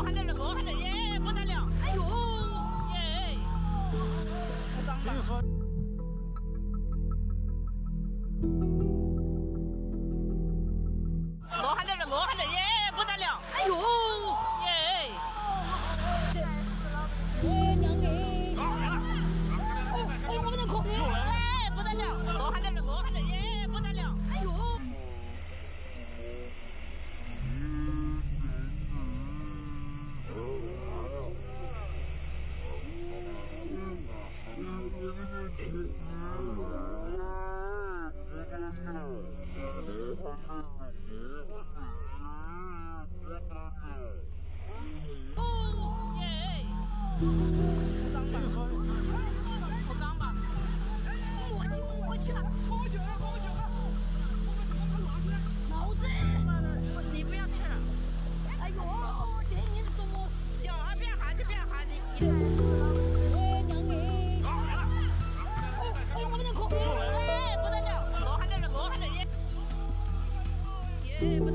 我喊的耶，不得了！哎呦，耶，不脏吧？我喊的耶，不得了！哎呦，耶！哎，娘哎！哎，我们的可哎，不得了！我喊的耶，不得了！哎呦！哦耶！不脏吧？不脏吧？我去了，好久了，好久了。老子，你不要吃了。哎呦，这你怎么死叫啊？别哈气，别哈气。哎，娘哎！哎，我们的可哎，不得了！我喊的耶，耶不得。